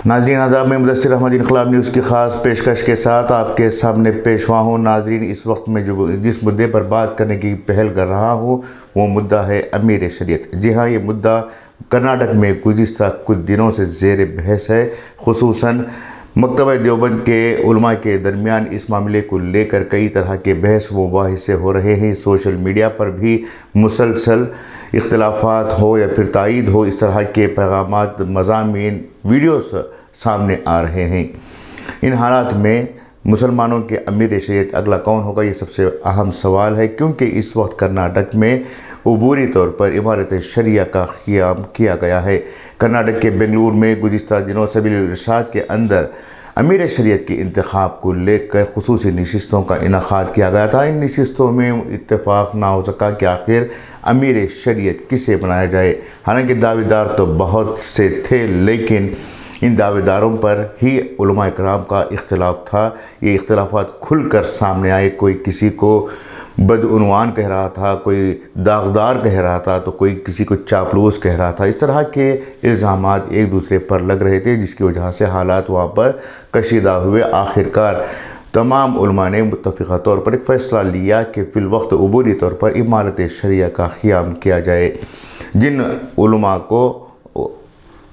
ناظرین آداب، میں مدثر احمد انقلاب نیوز کی خاص پیشکش کے ساتھ آپ کے سامنے پیش ہوا ہوں۔ ناظرین، اس وقت میں جس مدعے پر بات کرنے کی پہل کر رہا ہوں وہ مدعا ہے امیر شریعت۔ جی ہاں، یہ مدعا کرناٹک میں گزشتہ کچھ دنوں سے زیر بحث ہے۔ خصوصاً مکتبہ دیوبند کے علماء کے درمیان اس معاملے کو لے کر کئی طرح کے بحث و مباحثے ہو رہے ہیں۔ سوشل میڈیا پر بھی مسلسل اختلافات ہو یا پھر تائید ہو، اس طرح کے پیغامات، مضامین، ویڈیوز سامنے آ رہے ہیں۔ ان حالات میں مسلمانوں کے امیر شریعت اگلا کون ہوگا، یہ سب سے اہم سوال ہے، کیونکہ اس وقت کرناٹک میں عبوری طور پر امارت شریعہ کا قیام کیا گیا ہے۔ کرناٹک کے بنگلور میں گزشتہ دنوں سبیل الارشاد کے اندر امیر شریعت کے انتخاب کو لے کر خصوصی نشستوں کا انعقاد کیا گیا تھا۔ ان نشستوں میں اتفاق نہ ہو سکا کہ آخر امیر شریعت کسے بنایا جائے۔ حالانکہ دعوے دار تو بہت سے تھے، لیکن ان دعوے داروں پر ہی علماء کرام کا اختلاف تھا۔ یہ اختلافات کھل کر سامنے آئے۔ کوئی کسی کو بدعنوان کہہ رہا تھا، کوئی داغدار کہہ رہا تھا، تو کوئی کسی کو چاپلوس کہہ رہا تھا۔ اس طرح کے الزامات ایک دوسرے پر لگ رہے تھے، جس کی وجہ سے حالات وہاں پر کشیدہ ہوئے۔ آخرکار تمام علماء نے متفقہ طور پر ایک فیصلہ لیا کہ فی الوقت عبوری طور پر امارت شریعہ کا قیام کیا جائے۔ جن علماء کو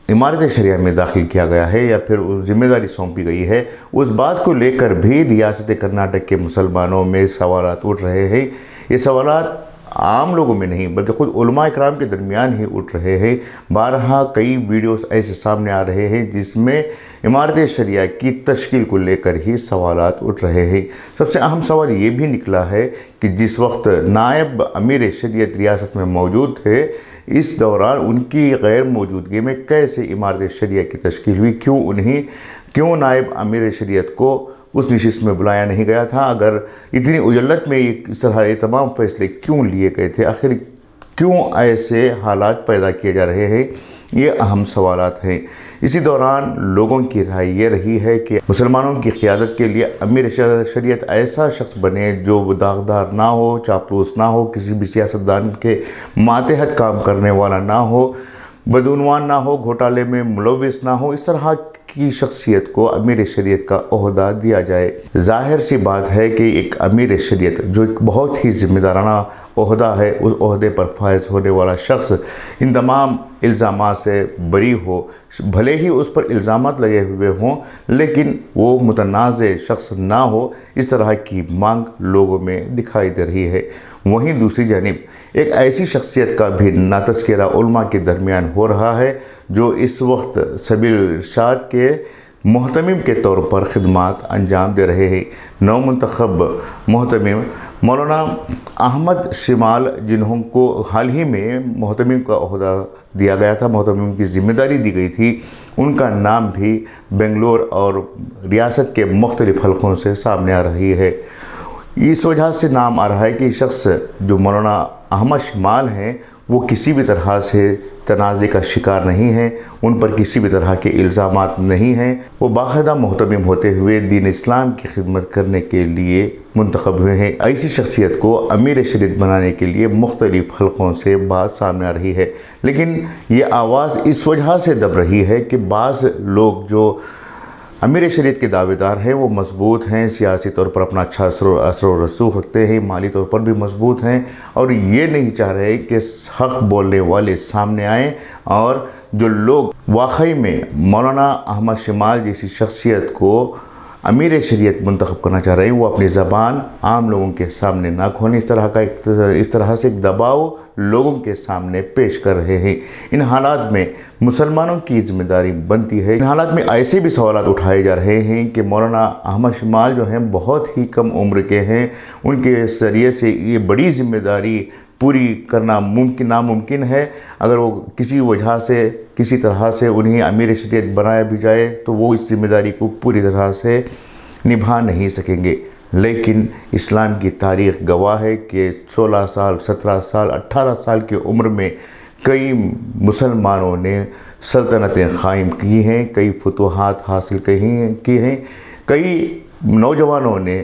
امارت شریعہ میں داخل کیا گیا ہے یا پھر ذمہ داری سونپی گئی ہے، اس بات کو لے کر بھی ریاست کرناٹک کے مسلمانوں میں سوالات اٹھ رہے ہیں۔ یہ سوالات عام لوگوں میں نہیں بلکہ خود علماء اکرام کے درمیان ہی اٹھ رہے ہیں۔ بارہا کئی ویڈیوز ایسے سامنے آ رہے ہیں جس میں امارت شریعہ کی تشکیل کو لے کر ہی سوالات اٹھ رہے ہیں۔ سب سے اہم سوال یہ بھی نکلا ہے کہ جس وقت نائب امیر شریعت ریاست میں موجود تھے، اس دوران ان کی غیر موجودگی میں کیسے امارت شریعہ کی تشکیل ہوئی؟ کیوں نائب امیر شریعت کو اس نشست میں بلایا نہیں گیا تھا؟ اگر اتنی اجلت میں اس طرح یہ تمام فیصلے کیوں لیے گئے تھے؟ آخر کیوں ایسے حالات پیدا کیے جا رہے ہیں؟ یہ اہم سوالات ہیں۔ اسی دوران لوگوں کی رائے یہ رہی ہے کہ مسلمانوں کی قیادت کے لیے امیر شریعت ایسا شخص بنے جو داغدار نہ ہو، چاپلوس نہ ہو، کسی بھی سیاستدان کے ماتحت کام کرنے والا نہ ہو، بدعنوان نہ ہو، گھوٹالے میں ملوث نہ ہو۔ اس طرح کی شخصیت کو امیر شریعت کا عہدہ دیا جائے۔ ظاہر سی بات ہے کہ ایک امیر شریعت جو ایک بہت ہی ذمہ دارانہ عہدہ ہے، اس عہدے پر فائز ہونے والا شخص ان تمام الزامات سے بری ہو۔ بھلے ہی اس پر الزامات لگے ہوئے ہوں، لیکن وہ متنازع شخص نہ ہو، اس طرح کی مانگ لوگوں میں دکھائی دے رہی ہے۔ وہیں دوسری جانب ایک ایسی شخصیت کا بھی تذکرہ علماء کے درمیان ہو رہا ہے جو اس وقت سبیل الارشاد کے محتمم کے طور پر خدمات انجام دے رہے ہیں۔ نو منتخب محتمم مولانا احمد شمال، جنہوں کو حال ہی میں محتمم کا عہدہ دیا گیا تھا، محتمم کی ذمہ داری دی گئی تھی، ان کا نام بھی بنگلور اور ریاست کے مختلف حلقوں سے سامنے آ رہی ہے۔ اس وجہ سے نام آ رہا ہے کہ شخص جو مولانا احمد شمال ہیں، وہ کسی بھی طرح سے تنازع کا شکار نہیں ہیں، ان پر کسی بھی طرح کے الزامات نہیں ہیں۔ وہ باقاعدہ محتمم ہوتے ہوئے دین اسلام کی خدمت کرنے کے لیے منتخب ہوئے ہیں۔ ایسی شخصیت کو امیر شریعت بنانے کے لیے مختلف حلقوں سے بات سامنے آ رہی ہے، لیکن یہ آواز اس وجہ سے دب رہی ہے کہ بعض لوگ جو امیر شریعت کے دعوے دار ہیں وہ مضبوط ہیں، سیاسی طور پر اپنا اچھا اثر و رسوخ رکھتے ہیں، مالی طور پر بھی مضبوط ہیں، اور یہ نہیں چاہ رہے کہ حق بولنے والے سامنے آئیں، اور جو لوگ واقعی میں مولانا احمد شمال جیسی شخصیت کو امیر شریعت منتخب کرنا چاہ رہے ہیں، وہ اپنی زبان عام لوگوں کے سامنے نہ کھولیں۔ اس طرح سے ایک دباؤ لوگوں کے سامنے پیش کر رہے ہیں۔ ان حالات میں مسلمانوں کی ذمہ داری بنتی ہے۔ ان حالات میں ایسے بھی سوالات اٹھائے جا رہے ہیں کہ مولانا احمد شمال جو ہیں بہت ہی کم عمر کے ہیں، ان کے ذریعے سے یہ بڑی ذمہ داری پوری کرنا ناممکن ہے۔ اگر وہ کسی وجہ سے کسی طرح سے انہیں امیر شریعت بنایا بھی جائے تو وہ اس ذمہ داری کو پوری طرح سے نبھا نہیں سکیں گے۔ لیکن اسلام کی تاریخ گواہ ہے کہ 16 سال، 17 سال، 18 سال کی عمر میں کئی مسلمانوں نے سلطنتیں قائم کی ہیں، کئی فتوحات حاصل کی ہیں، کئی نوجوانوں نے